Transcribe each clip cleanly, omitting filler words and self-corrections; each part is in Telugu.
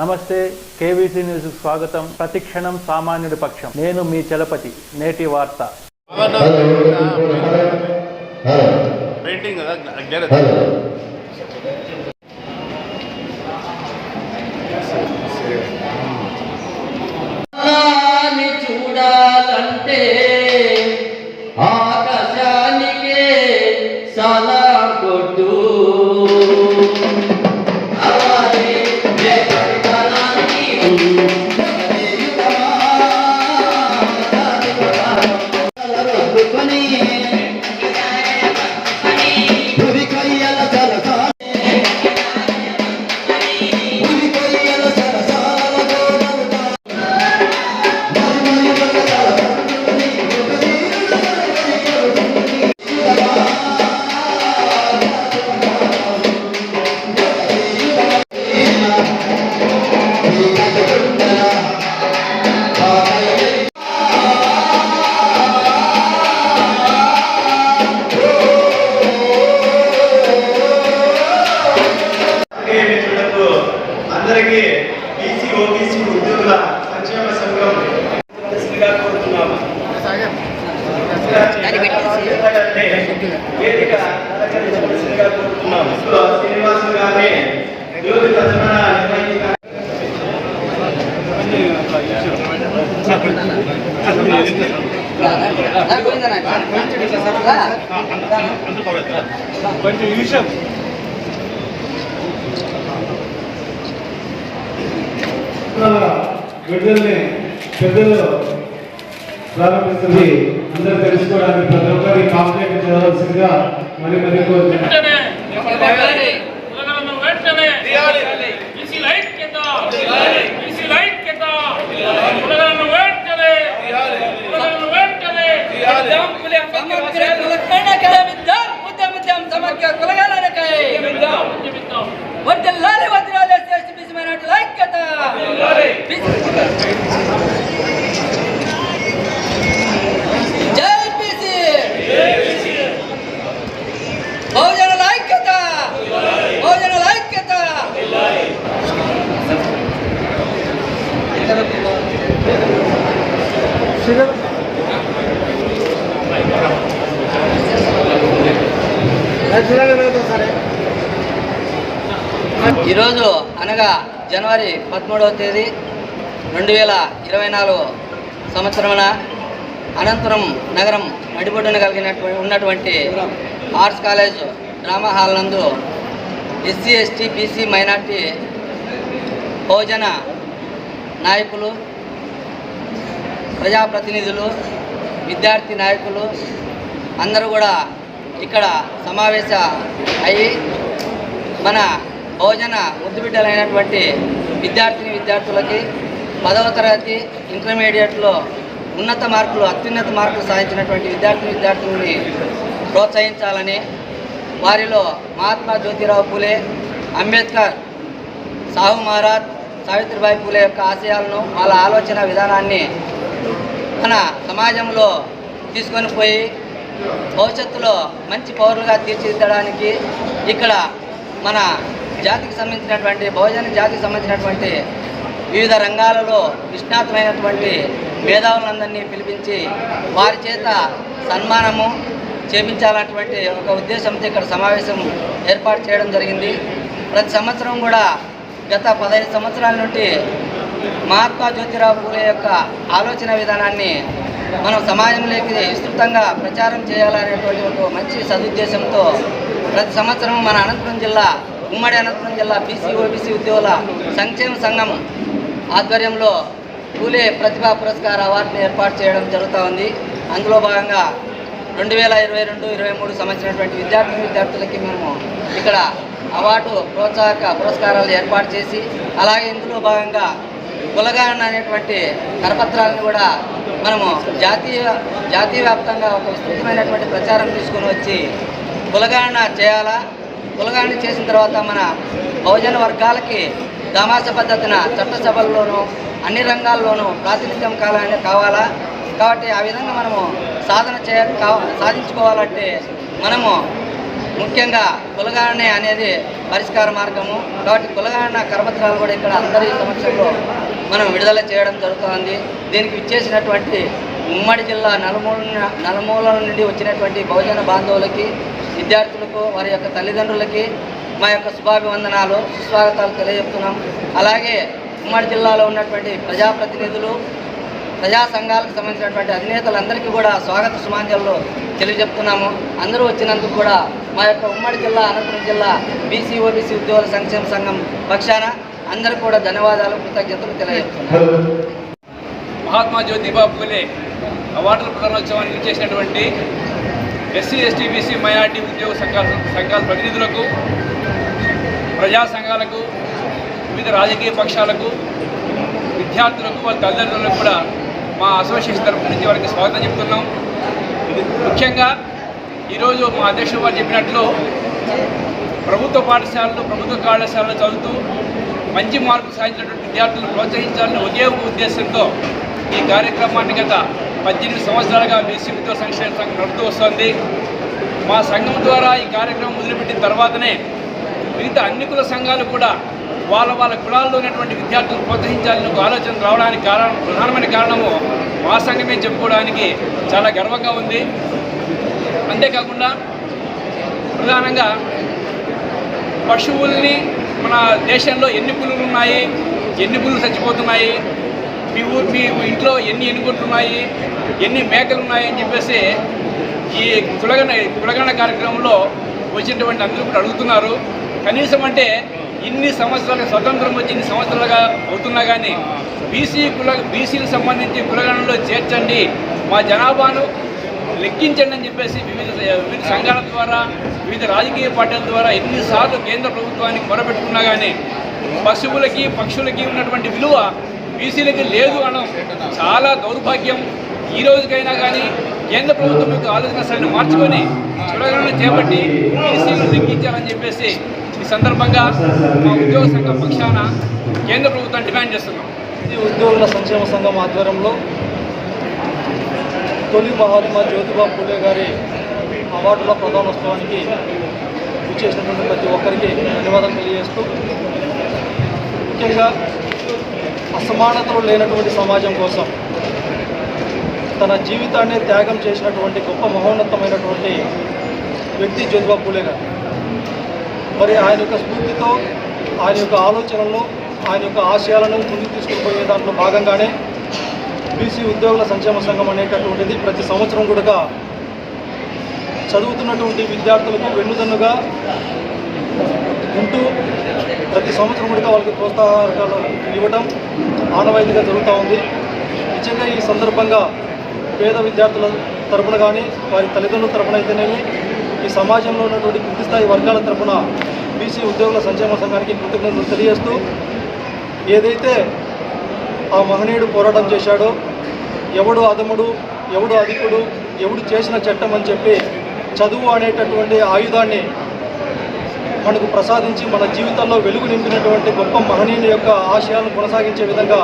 నమస్తే, కేవీసీ న్యూస్ స్వాగతం. ప్రతిక్షణం సామాన్యుడి పక్షం. నేను మీ చలపతి. నేటి వార్త. చూడాలంటే ఆకాశానికే సలాం కొట్టు. అందరికీ బీసీ ఓబీసీ ఉద్యోగుల సంక్షేమ సంఘం కోరుతున్నాము. వేదిక కోరుతున్నాము. శ్రీనివాసు గారిని జ్యోతి తరఫున విడుదలని పెద్దలు ప్రారంభిస్తుంది. అందరూ తెలుసుకోవడానికి ప్రతి ఒక్కరి కాంప్లైంట్ చదవాల్సిందిగా మరి కోరుతున్నాను. ఈరోజు అనగా జనవరి 13వ తేదీ 2024 సంవత్సరమున అనంతపురం నగరం నడిబొడ్డున ఉన్నటువంటి ఆర్ట్స్ కాలేజ్ డ్రామా హాల్ నందు ఎస్సీ ఎస్టీ బీసీ మైనార్టీ బహుజన నాయకులు, ప్రజాప్రతినిధులు, విద్యార్థి నాయకులు అందరూ కూడా ఇక్కడ సమావేశ అయ్యి మన బహుజన ముద్దుబిడ్డలైనటువంటి విద్యార్థులకి 10వ తరగతి ఇంటర్మీడియట్లో అత్యున్నత మార్కులు సాధించినటువంటి విద్యార్థులని ప్రోత్సహించాలని, వారిలో మహాత్మా జ్యోతిరావు పూలే, అంబేద్కర్, సాహు మహారాజ్, సావిత్రిబాయి పూలే యొక్క ఆశయాలను, వాళ్ళ ఆలోచన విధానాన్ని మన సమాజంలో తీసుకొని పోయి భవిష్యత్తులో మంచి పౌరులుగా తీర్చిదిద్దడానికి ఇక్కడ మన జాతికి సంబంధించినటువంటి బహుజన జాతికి సంబంధించినటువంటి వివిధ రంగాలలో నిష్ణాతమైనటువంటి మేధావులందరినీ పిలిపించి వారి చేత సన్మానము చేపించాలన్నటువంటి ఒక ఉద్దేశంతో ఇక్కడ సమావేశం ఏర్పాటు చేయడం జరిగింది. ప్రతి సంవత్సరం కూడా గత 15 సంవత్సరాల నుండి మహాత్మా జ్యోతిరావు పూలే యొక్క ఆలోచన విధానాన్ని మనం సమాజంలోకి విస్తృతంగా ప్రచారం చేయాలనేటువంటి ఒక మంచి సదుద్దేశంతో ప్రతి సంవత్సరం మన ఉమ్మడి అనంతపురం జిల్లా బీసీ ఓబీసీ ఉద్యోగుల సంక్షేమ సంఘం ఆధ్వర్యంలో పూలే ప్రతిభా పురస్కార అవార్డుని ఏర్పాటు చేయడం జరుగుతూ ఉంది. అందులో భాగంగా 2022-23 సంబంధించినటువంటి విద్యార్థులకి మేము ఇక్కడ అవార్డు ప్రోత్సాహక పురస్కారాలు ఏర్పాటు చేసి, అలాగే ఇందులో భాగంగా కులగణన అనేటువంటి కరపత్రాలను కూడా మనము జాతీయ వ్యాప్తంగా ఒక విస్తృతమైనటువంటి ప్రచారం తీసుకొని వచ్చి కులగణన చేయాలా. కులగణన చేసిన తర్వాత మన బహుజన వర్గాలకి దామాస పద్ధతిన చట్టసభల్లోనూ అన్ని రంగాల్లోనూ ప్రాతినిధ్యం కావాలా. కాబట్టి ఆ విధంగా మనము సాధించుకోవాలంటే మనము ముఖ్యంగా కులగణన అనేది పరిష్కార మార్గము. కాబట్టి కులగణన కరపత్రాలు కూడా ఇక్కడ అందరి సమక్షంలో మనం విడుదల చేయడం జరుగుతుంది. దీనికి ఇచ్చేసినటువంటి ఉమ్మడి జిల్లా నలుమూలల నుండి వచ్చినటువంటి బహుజన బాంధవులకి, విద్యార్థులకు, వారి యొక్క తల్లిదండ్రులకి మా యొక్క శుభాభివందనాలు, సుస్వాగతాలు తెలియజేస్తున్నాం. అలాగే ఉమ్మడి జిల్లాలో ఉన్నటువంటి ప్రజాప్రతినిధులు, ప్రజా సంఘాలకు సంబంధించినటువంటి అధినేతలందరికీ కూడా స్వాగత సుమాంజలు తెలియజెప్తున్నాము. అందరూ వచ్చినందుకు కూడా మా యొక్క ఉమ్మడి జిల్లా అనంతపురం జిల్లా బీసీ ఓబీసీ ఉద్యోగుల సంక్షేమ సంఘం పక్షాన అందరికీ కూడా ధన్యవాదాలు, కృతజ్ఞతలు తెలియజేస్తున్నాము. మహాత్మా జ్యోతిబా పూలే అవార్డుల ప్రధానోత్సవానికి చేసినటువంటి ఎస్సీ ఎస్టీ బీసీ మైనార్టీ ఉద్యోగ సంఘాల ప్రతినిధులకు, ప్రజా సంఘాలకు, వివిధ రాజకీయ పక్షాలకు, విద్యార్థులకు, వాళ్ళ తల్లిదండ్రులకు కూడా మా అసోసియేషన్ తరఫు నుంచి వారికి స్వాగతం చెప్తున్నాం. ముఖ్యంగా ఈరోజు మా అధ్యక్షుడు వారు చెప్పినట్లు ప్రభుత్వ పాఠశాలలు, ప్రభుత్వ కళాశాలలో చదువుతూ మంచి మార్కులు సాధించినటువంటి విద్యార్థులను ప్రోత్సహించాలని ఒకే ఒక ఉద్దేశంతో ఈ కార్యక్రమాన్ని గత 18 సంవత్సరాలుగా బీసీ ఉద్యోగ సంక్షేమ సంఘం నడుపుతూ వస్తుంది. మా సంఘం ద్వారా ఈ కార్యక్రమం మొదలుపెట్టిన తర్వాతనే మిగతా అన్ని కుల సంఘాలు కూడా వాళ్ళ కులాల్లో ఉన్నటువంటి విద్యార్థులను ప్రోత్సహించాలని ఒక ఆలోచన రావడానికి ప్రధానమైన కారణము మా సంఘమే చెప్పుకోవడానికి చాలా గర్వంగా ఉంది. అంతేకాకుండా ప్రధానంగా పశువుల్ని మన దేశంలో ఎన్ని పులులు ఉన్నాయి, ఎన్ని పులులు చచ్చిపోతున్నాయి, మీ ఇంట్లో ఎన్ని ఎన్నుగుడ్లు ఉన్నాయి, ఎన్ని మేకలు ఉన్నాయి అని చెప్పేసి ఈ కులగణన కార్యక్రమంలో వచ్చినటువంటి అందరూ కూడా అడుగుతున్నారు. కనీసం అంటే ఇన్ని సంవత్సరాలు స్వతంత్రం వచ్చి ఇన్ని సంవత్సరాలుగా అవుతున్నా కానీ బీసీలకు సంబంధించి కులగణనలో చేర్చండి, మా జనాభాను లెక్కించండి అని చెప్పేసి వివిధ సంఘాల ద్వారా, వివిధ రాజకీయ పార్టీల ద్వారా ఎన్నిసార్లు కేంద్ర ప్రభుత్వానికి మొరపెట్టుకున్నా కానీ పశువులకి, పక్షులకి ఉన్నటువంటి విలువ బీసీలకి లేదు అనడం చాలా దౌర్భాగ్యం. ఈ రోజుకైనా కానీ కేంద్ర ప్రభుత్వం యొక్క ఆలోచన సరైన మార్చుకొని కులగణన చేపట్టి బీసీలను లెక్కించాలని చెప్పేసి ఈ సందర్భంగా మా ఉద్యోగ సంఘం పక్షాన కేంద్ర ప్రభుత్వాన్ని డిమాండ్ చేస్తున్నాం. ఈ ఉద్యోగుల సంక్షేమ సంఘం ఆధ్వర్యంలో తొలి మహాత్మా జ్యోతిబా పూలే గారి అవార్డుల ప్రధానోత్సవానికి విచ్చేసినటువంటి ప్రతి ఒక్కరికి ధన్యవాదాలు తెలియజేస్తూ, ముఖ్యంగా అసమానతలు లేనటువంటి సమాజం కోసం తన జీవితాన్ని త్యాగం చేసినటువంటి గొప్ప మహోన్నతమైనటువంటి వ్యక్తి జ్యోతిబా పూలే గారు. మరి ఆయన యొక్క స్ఫూర్తితో, ఆయన యొక్క ఆలోచనలను, ఆయన యొక్క ఆశయాలను ముందుకు తీసుకుపోయే దాంట్లో భాగంగానే బీసీ ఉద్యోగుల సంక్షేమ సంఘం అనేటటువంటిది ప్రతి సంవత్సరం కూడా చదువుతున్నటువంటి విద్యార్థులకు వెన్నుదన్నుగా ఉంటూ ప్రతి సంవత్సరం కూడా వాళ్ళకి ప్రోత్సాహకాలు ఇవ్వడం ఆనవాయితీగా జరుగుతూ ఉంది. నిజంగా ఈ సందర్భంగా పేద విద్యార్థుల తరపున కానీ, వారి తల్లిదండ్రుల తరపున అయితేనేమి, ఈ సమాజంలో ఉన్నటువంటి కింది స్థాయి వర్గాల తరపున బీసీ ఉద్యోగుల సంక్షేమ సంఘానికి కృతజ్ఞతలు తెలియజేస్తూ, ఏదైతే ఆ మహనీయుడు పోరాటం చేశాడో, ఎవడు అధముడు, ఎవడు అధికుడు, ఎవడు చేసిన చట్టం అని చెప్పి చదువు అనేటటువంటి ఆయుధాన్ని మనకు ప్రసాదించి మన జీవితాల్లో వెలుగు నింపినటువంటి గొప్ప మహనీయుని యొక్క ఆశయాలను కొనసాగించే విధంగా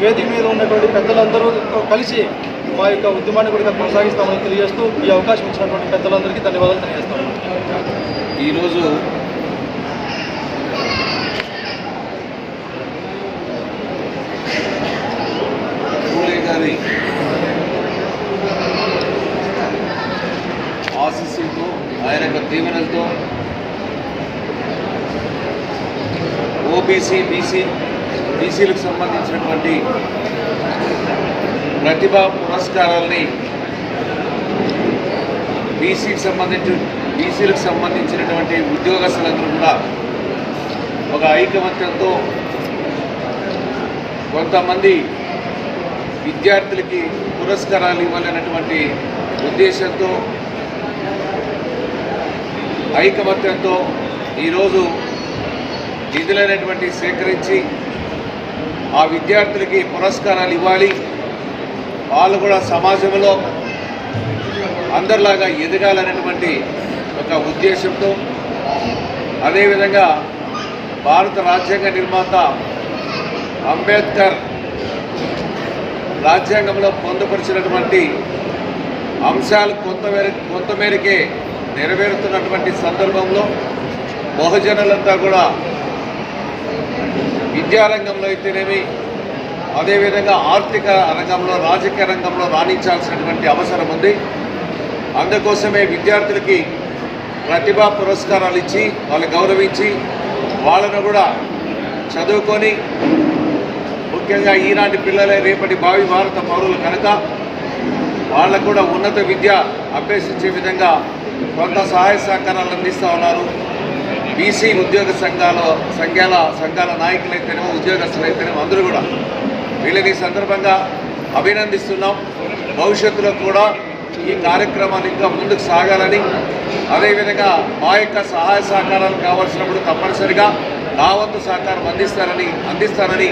వేదిక మీద ఉన్నటువంటి పెద్దలందరూ కలిసి మా యొక్క ఉద్యమాన్ని కూడా కొనసాగిస్తామని తెలియజేస్తూ, ఈ అవకాశం ఇచ్చినటువంటి పెద్దలందరికీ ధన్యవాదాలు తెలియజేస్తాము. ఈరోజు పూలే గారి ఆశీస్సులతో, ఆయన యొక్క దీవెనలతో ఓబీసీ, బీసీలకు సంబంధించినటువంటి ప్రతిభా పురస్కారాలని బీసీలకు సంబంధించినటువంటి ఉద్యోగస్తులందరూ కూడా ఒక ఐకమత్యంతో, కొంతమంది విద్యార్థులకి పురస్కారాలు ఇవ్వాలనేటువంటి ఉద్దేశంతో, ఐకమత్యంతో ఈరోజు నిధులైనటువంటి సేకరించి ఆ విద్యార్థులకి పురస్కారాలు ఇవ్వాలి, వాళ్ళు కూడా సమాజంలో అందరిలాగా ఎదగాలనేటువంటి ఒక ఉద్దేశంతో, అదేవిధంగా భారత రాజ్యాంగ నిర్మాత అంబేద్కర్ రాజ్యాంగంలో పొందుపరిచినటువంటి అంశాలు కొంతమేరకే నెరవేరుతున్నటువంటి సందర్భంలో బహుజనులంతా కూడా విద్యారంగంలో అయితేనేమి, అదేవిధంగా ఆర్థిక రంగంలో, రాజకీయ రంగంలో రాణించాల్సినటువంటి అవసరం ఉంది. అందుకోసమే విద్యార్థులకి ప్రతిభా పురస్కారాలు ఇచ్చి వాళ్ళు గౌరవించి వాళ్ళను కూడా చదువుకొని, ముఖ్యంగా ఈనాటి పిల్లలే రేపటి భావి భారత పౌరులు కనుక వాళ్ళకు కూడా ఉన్నత విద్య అభ్యసించే విధంగా కొంత సహాయ సహకారాలు అందిస్తూ ఉన్నారు. బీసీ ఉద్యోగ సంఘాల నాయకులైతేనేమో, ఉద్యోగస్తులైతేనేమో అందరూ కూడా వీళ్ళని సందర్భంగా అభినందిస్తున్నాం. భవిష్యత్తులో కూడా ఈ కార్యక్రమాన్ని ఇంకా ముందుకు సాగాలని, అదేవిధంగా మా యొక్క సహాయ సహకారాలు కావాల్సినప్పుడు తప్పనిసరిగా నా వంతు సహకారం అందిస్తానని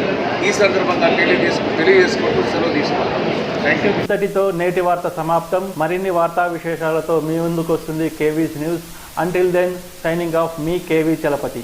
ఈ సందర్భంగా తెలియజేసుకుంటూ సెలవు తీసుకుంటాం. Thank you. ఇంతటితో నేటి వార్త సమాప్తం. మరిన్ని వార్తా విశేషాలతో మీ ముందుకు వస్తుంది KV's news. Until then, signing off మీ కేవీ చలపతి.